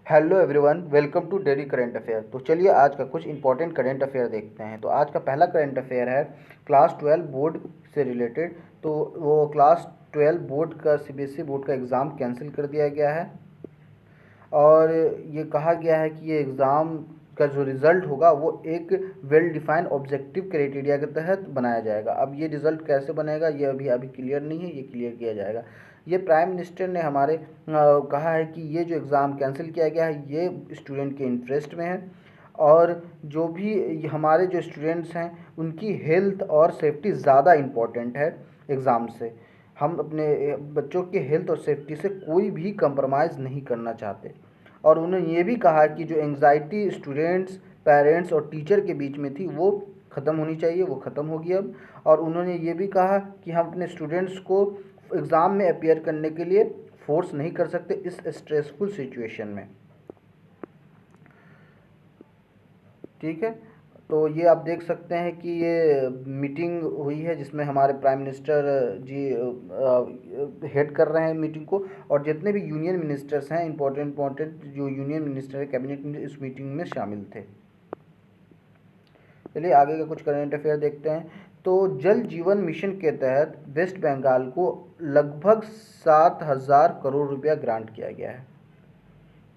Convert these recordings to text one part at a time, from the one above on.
Hello everyone, welcome to daily current affair. तो चलिए आज का कुछ इंपॉर्टेंट करंट अफेयर देखते हैं। तो आज का पहला करंट अफेयर है क्लास 12 बोर्ड से रिलेटेड। तो वो क्लास 12 बोर्ड का सीबीएसई बोर्ड का एग्ज़ाम कैंसिल कर दिया गया है और ये कहा गया है कि ये एग्ज़ाम का जो रिज़ल्ट होगा वो एक वेल डिफाइंड ऑब्जेक्टिव क्राइटेरिया के तहत बनाया जाएगा। अब ये रिज़ल्ट कैसे बनेगा ये अभी क्लियर नहीं है, ये क्लियर किया जाएगा। ये प्राइम मिनिस्टर ने हमारे कहा है कि ये जो एग्ज़ाम कैंसिल किया गया है ये स्टूडेंट के इंटरेस्ट में है और जो भी हमारे जो स्टूडेंट्स हैं उनकी हेल्थ और सेफ्टी ज़्यादा इम्पॉर्टेंट है एग्ज़ाम से। हम अपने बच्चों के हेल्थ और सेफ्टी से कोई भी कंप्रोमाइज़ नहीं करना चाहते। और उन्होंने ये भी कहा कि जो एंग्जाइटी स्टूडेंट्स, पेरेंट्स और टीचर के बीच में थी वो ख़त्म होनी चाहिए, वो ख़त्म होगी अब। और उन्होंने ये भी कहा कि हम अपने स्टूडेंट्स को एग्ज़ाम में अपीयर करने के लिए फोर्स नहीं कर सकते इस स्ट्रेसफुल सिचुएशन में। ठीक है, तो ये आप देख सकते हैं कि ये मीटिंग हुई है जिसमें हमारे प्राइम मिनिस्टर जी हेड कर रहे हैं मीटिंग को, और जितने भी यूनियन मिनिस्टर्स हैं, इंपॉर्टेंट जो यूनियन मिनिस्टर है, कैबिनेट मिनिस्टर, इस मीटिंग में शामिल थे। चलिए आगे का कुछ करंट अफेयर देखते हैं। तो जल जीवन मिशन के तहत वेस्ट बंगाल को लगभग 7,000 करोड़ रुपया ग्रांट किया गया है।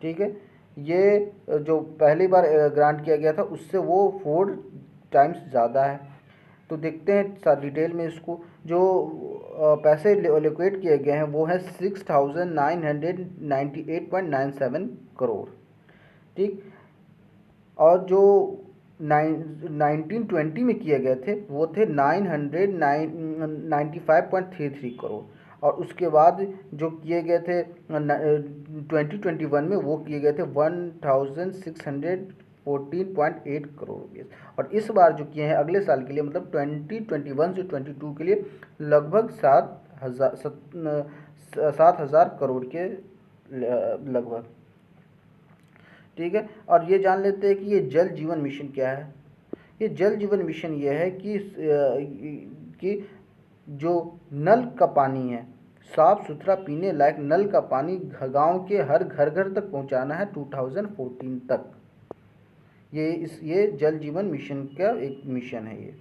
ठीक है, ये जो पहली बार ग्रांट किया गया था उससे वो 4 टाइम्स ज़्यादा है। तो देखते हैं डिटेल में इसको। जो पैसे एलोकेट किए गए हैं वो है 6,998.97 करोड़। ठीक, और जो 1920 में किए गए थे वो थे 995.33 करोड़। और उसके बाद जो किए गए थे 2021 में वो किए गए थे 1,614.8 करोड़ रुपये। और इस बार जो किए हैं अगले साल के लिए, मतलब 2021 से 22 के लिए लगभग 7,000 करोड़ के लगभग। ठीक है, और ये जान लेते हैं कि ये जल जीवन मिशन क्या है। ये जल जीवन मिशन ये है कि जो नल का पानी है, साफ़ सुथरा पीने लायक नल का पानी गांव के हर घर घर तक पहुंचाना है 2014 तक। ये जल जीवन मिशन का एक मिशन है। ये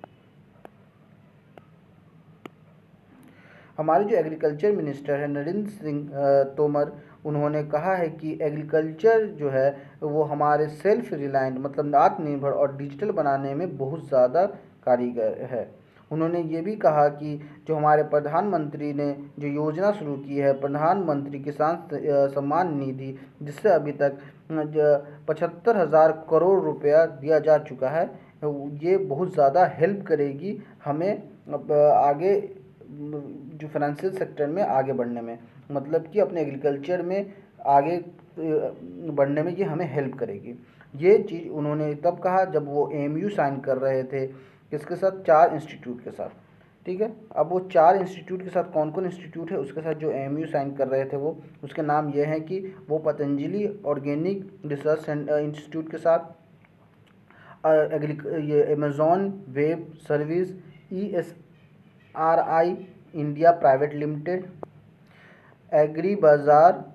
हमारे जो एग्रीकल्चर मिनिस्टर है नरेंद्र सिंह तोमर, उन्होंने कहा है कि एग्रीकल्चर जो है वो हमारे सेल्फ रिलायंट, मतलब आत्मनिर्भर और डिजिटल बनाने में बहुत ज़्यादा कारीगर है। उन्होंने ये भी कहा कि जो हमारे प्रधानमंत्री ने जो योजना शुरू की है, प्रधानमंत्री किसान सम्मान निधि, जिससे अभी तक 75,000 करोड़ रुपया दिया जा चुका है, ये बहुत ज़्यादा हेल्प करेगी हमें आगे जो फाइनेंशियल सेक्टर में आगे बढ़ने में, मतलब कि अपने एग्रीकल्चर में आगे बढ़ने में ये हमें हेल्प करेगी। ये चीज़ उन्होंने तब कहा जब वो एमयू साइन कर रहे थे किसके साथ, 4 इंस्टीट्यूट के साथ। ठीक है, अब वो 4 इंस्टीट्यूट के साथ कौन कौन इंस्टीट्यूट है उसके साथ जो एमयू साइन कर रहे थे वो, उसके नाम ये हैं कि वो पतंजलि ऑर्गेनिक रिसर्च इंस्टीट्यूट के साथ, ये Amazon web service ESRI India private limited, agri Bazaar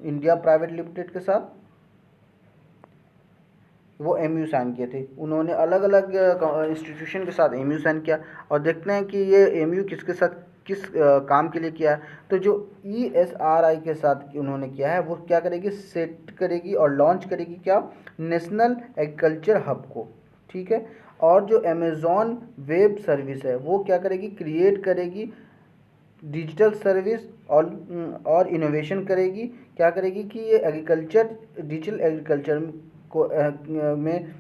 India private limited के साथ वो एमयू साइन किए थे। उन्होंने अलग अलग इंस्टीट्यूशन के साथ एमयू साइन किया। और देखते हैं कि ये एमयू किसके साथ किस काम के लिए किया है। तो जो ESRI के साथ उन्होंने किया है वो क्या करेगी, सेट करेगी और लॉन्च करेगी क्या, नेशनल एग्रीकल्चर हब को। ठीक है, और जो अमेज़ॉन वेब सर्विस है वो क्या करेगी, क्रिएट करेगी डिजिटल सर्विस और इनोवेशन करेगी। क्या करेगी कि ये एग्रीकल्चर, डिजिटल एग्रीकल्चर को में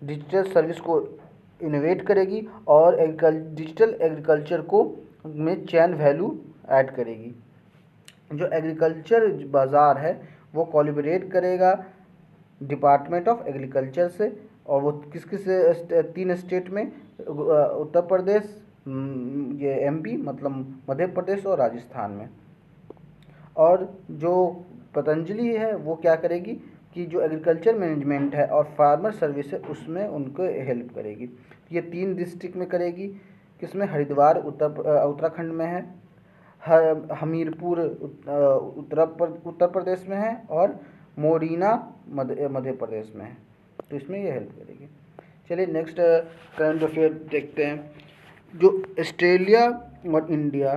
डिजिटल सर्विस को इनोवेट करेगी और डिजिटल एग्रीकल्चर को में चैन वैल्यू ऐड करेगी। जो एग्रीकल्चर बाज़ार है वो कोलैबोरेट करेगा डिपार्टमेंट ऑफ एग्रीकल्चर से, और वो किस किस 3 स्टेट में, उत्तर प्रदेश, ये MP मतलब मध्य प्रदेश और राजस्थान में। और जो पतंजलि है वो क्या करेगी कि जो एग्रीकल्चर मैनेजमेंट है और फार्मर सर्विस है उसमें उनको हेल्प करेगी। ये 3 डिस्ट्रिक्ट में करेगी, किसमें, हरिद्वार उत्तराखंड में है, हमीरपुर उत्तर प्रदेश में है, और मोरिना मध्य प्रदेश में है, तो इसमें ये हेल्प करेगी। चलिए नेक्स्ट करंट अफेयर देखते हैं। जो ऑस्ट्रेलिया और इंडिया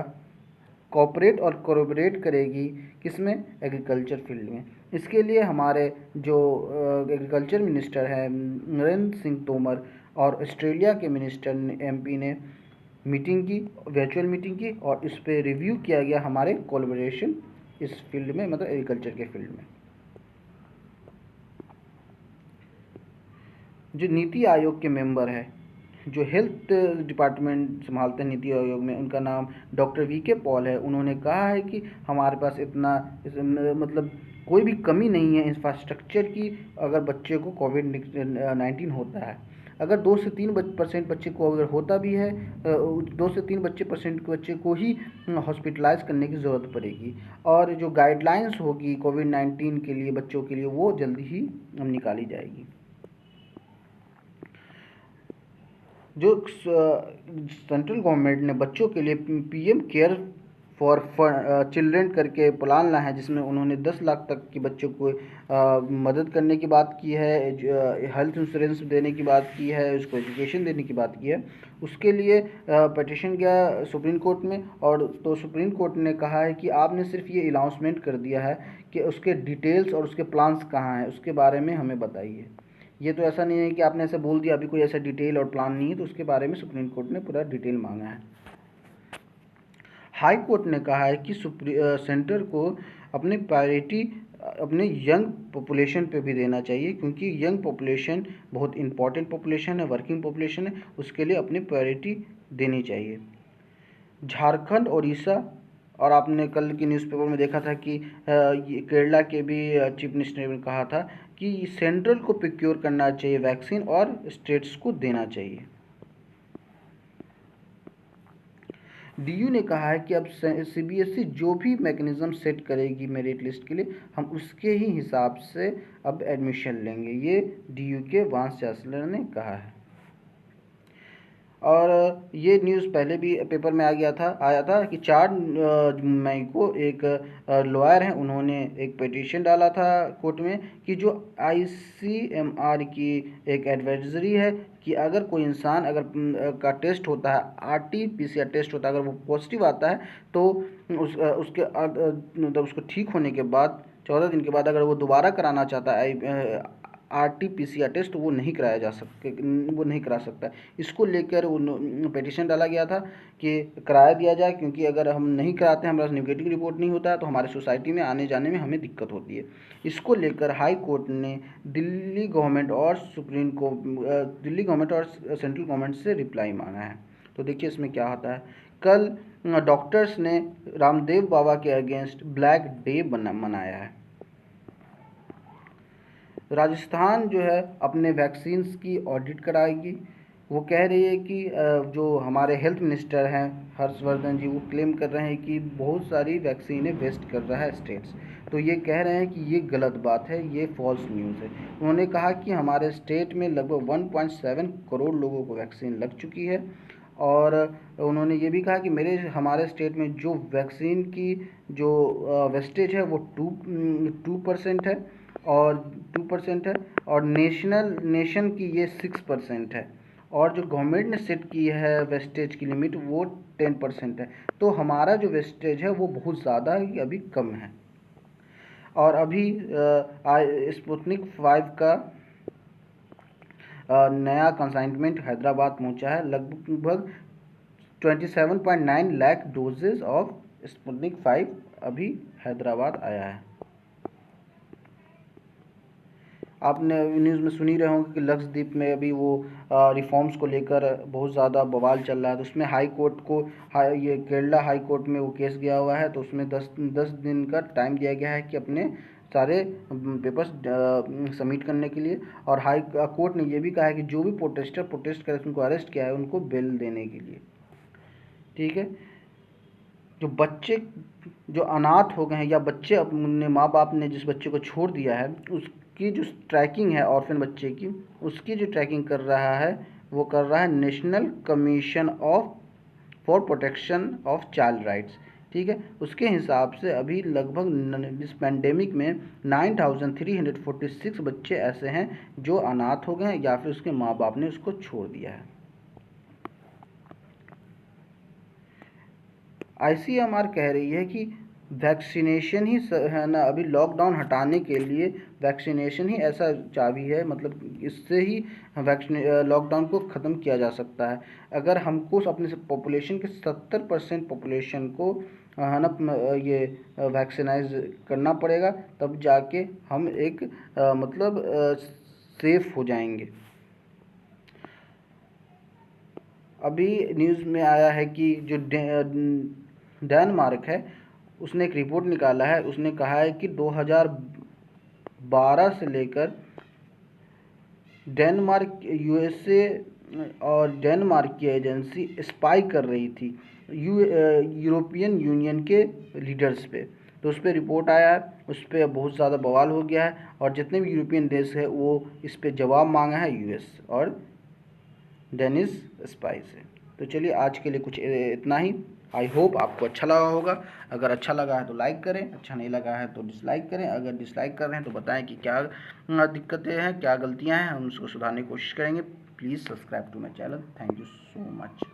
कॉपरेट और कोलैबोरेट करेगी किसमें, एग्रीकल्चर फील्ड में। इसके लिए हमारे जो एग्रीकल्चर मिनिस्टर हैं नरेंद्र सिंह तोमर और ऑस्ट्रेलिया के मिनिस्टर एमपी ने मीटिंग की, वर्चुअल मीटिंग की, और इस पर रिव्यू किया गया हमारे कोलैबोरेशन इस फील्ड में, मतलब एग्रीकल्चर के फील्ड में। जो नीति आयोग के मेंबर है, जो हेल्थ डिपार्टमेंट संभालते हैं नीति आयोग में, उनका नाम डॉक्टर वीके पॉल है। उन्होंने कहा है कि हमारे पास इतना मतलब कोई भी कमी नहीं है इंफ्रास्ट्रक्चर की, अगर बच्चे को कोविड-19 होता है। अगर 2 से 3% बच्चे को अगर होता भी है, 2 से 3% बच्चे को ही हॉस्पिटलाइज करने की ज़रूरत पड़ेगी, और जो गाइडलाइंस होगी कोविड-19 के लिए बच्चों के लिए, वो जल्दी ही निकाली जाएगी। जो सेंट्रल गवर्नमेंट ने बच्चों के लिए पीएम केयर फॉर चिल्ड्रन करके प्लान लाया है, जिसमें उन्होंने 10 लाख तक के बच्चों को मदद करने की बात की है, हेल्थ इंश्योरेंस देने की बात की है, उसको एजुकेशन देने की बात की है। उसके लिए पटिशन गया सुप्रीम कोर्ट में, और तो सुप्रीम कोर्ट ने कहा है कि आपने सिर्फ ये अनाउंसमेंट कर दिया है कि उसके डिटेल्स और उसके प्लान्स कहाँ हैं, उसके बारे में हमें बताइए। ये तो ऐसा नहीं है कि आपने ऐसे बोल दिया, अभी कोई ऐसा डिटेल और प्लान नहीं है, तो उसके बारे में सुप्रीम कोर्ट ने पूरा डिटेल मांगा है। हाई कोर्ट ने कहा है कि सेंटर को अपने प्रायोरिटी अपने यंग पॉपुलेशन पे भी देना चाहिए, क्योंकि यंग पॉपुलेशन बहुत इंपॉर्टेंट पॉपुलेशन है, वर्किंग पॉपुलेशन है, उसके लिए अपनी प्रायोरिटी देनी चाहिए। झारखंड, उड़ीसा, और आपने कल की न्यूज़पेपर में देखा था कि केरला के भी चीफ मिनिस्टर ने कहा था कि सेंट्रल को प्रोक्योर करना चाहिए वैक्सीन और स्टेट्स को देना चाहिए। डीयू ने कहा है कि अब सीबीएसई जो भी मैकेनिज्म सेट करेगी मेरिट लिस्ट के लिए, हम उसके ही हिसाब से अब एडमिशन लेंगे, ये डीयू के वाइस चांसलर ने कहा है। और ये न्यूज़ पहले भी पेपर में आया था कि 4 मई को एक लॉयर हैं, उन्होंने एक पिटीशन डाला था कोर्ट में कि जो आईसीएमआर की एक एडवाइजरी है कि अगर कोई इंसान का टेस्ट होता है, आरटी-पीसीआर टेस्ट होता है, अगर वो पॉजिटिव आता है, तो उसके मतलब उसको ठीक होने के बाद 14 दिन के बाद अगर वो दोबारा कराना चाहता है आरटी-पीसीआर टेस्ट, तो वो नहीं करा सकता। इसको लेकर पिटीशन डाला गया था कि कराया दिया जाए, क्योंकि अगर हम नहीं कराते हैं, हमारे पास नेगेटिव रिपोर्ट नहीं होता है, तो हमारे सोसाइटी में आने जाने में हमें दिक्कत होती है। इसको लेकर हाई कोर्ट ने दिल्ली गवर्नमेंट और सेंट्रल गवर्नमेंट से रिप्लाई मांगा है। तो देखिए इसमें क्या होता है। कल डॉक्टर्स ने रामदेव बाबा के अगेंस्ट ब्लैक डे मनाया है। राजस्थान जो है अपने वैक्सीन्स की ऑडिट कराएगी। वो कह रही है कि जो हमारे हेल्थ मिनिस्टर हैं हर्षवर्धन जी, वो क्लेम कर रहे हैं कि बहुत सारी वैक्सीनें वेस्ट कर रहा है स्टेट्स। तो ये कह रहे हैं कि ये गलत बात है, ये फॉल्स न्यूज़ है। उन्होंने कहा कि हमारे स्टेट में लगभग 1.7 करोड़ लोगों को वैक्सीन लग चुकी है, और उन्होंने ये भी कहा कि हमारे स्टेट में जो वैक्सीन की जो वेस्टेज है वो 2% है, और 2% है, और नेशन की ये 6% है, और जो गवर्नमेंट ने सेट की है वेस्टेज की लिमिट वो 10% है। तो हमारा जो वेस्टेज है वो बहुत ज़्यादा है, अभी कम है। और अभी स्पुतनिक 5 का नया कंसाइनमेंट हैदराबाद पहुंचा है। लगभग 27.9 लाख डोजेज ऑफ स्पुतनिक 5 अभी हैदराबाद आया है। आपने न्यूज़ में सुन ही रहे होंगे कि लक्षद्वीप में अभी वो रिफॉर्म्स को लेकर बहुत ज़्यादा बवाल चल रहा है। तो उसमें हाई कोर्ट को ये केरला हाई कोर्ट में वो केस गया हुआ है, तो उसमें 10 दिन का टाइम दिया गया है कि अपने सारे पेपर्स सबमिट करने के लिए। और हाई कोर्ट ने ये भी कहा है कि जो भी प्रोटेस्ट करे उनको अरेस्ट किया है, उनको बेल देने के लिए। ठीक है। जो बच्चे जो अनाथ हो गए हैं, या बच्चे अपने माँ बाप ने जिस बच्चे को छोड़ दिया है, उसकी जो ट्रैकिंग है ऑर्फन बच्चे की, उसकी जो ट्रैकिंग कर रहा है वो कर रहा है national commission for protection of child rights. ठीक है, उसके हिसाब से अभी लगभग इस पैंडेमिक में 9346 बच्चे ऐसे हैं जो अनाथ हो गए हैं या फिर उसके माँ बाप ने उसको छोड़ दिया है। ICMR कह रही है कि वैक्सीनेशन ही है ना, अभी लॉकडाउन हटाने के लिए वैक्सीनेशन ही ऐसा चाबी है, मतलब इससे ही लॉकडाउन को ख़त्म किया जा सकता है। अगर हमको अपने पॉपुलेशन के 70% पॉपुलेशन को है ना ये वैक्सीनाइज करना पड़ेगा, तब जाके हम एक मतलब सेफ हो जाएंगे। अभी न्यूज़ में आया है कि जो डेनमार्क है उसने एक रिपोर्ट निकाला है, उसने कहा है कि 2012 से लेकर डेनमार्क यूएसए और डेनमार्क की एजेंसी स्पाई कर रही थी यूरोपियन यूनियन के लीडर्स पे। तो उस पर रिपोर्ट आया है, उस पर बहुत ज़्यादा बवाल हो गया है और जितने भी यूरोपियन देश है वो इस पर जवाब मांगा है यूएस और डेनिस स्पाई से। तो चलिए आज के लिए कुछ इतना ही। आई होप आपको अच्छा लगा होगा। अगर अच्छा लगा है तो लाइक करें, अच्छा नहीं लगा है तो डिसलाइक करें। अगर डिसलाइक कर रहे हैं तो बताएं कि क्या दिक्कतें हैं, क्या गलतियां हैं, हम उसको सुधारने की कोशिश करेंगे। Please subscribe to my channel. Thank you so much.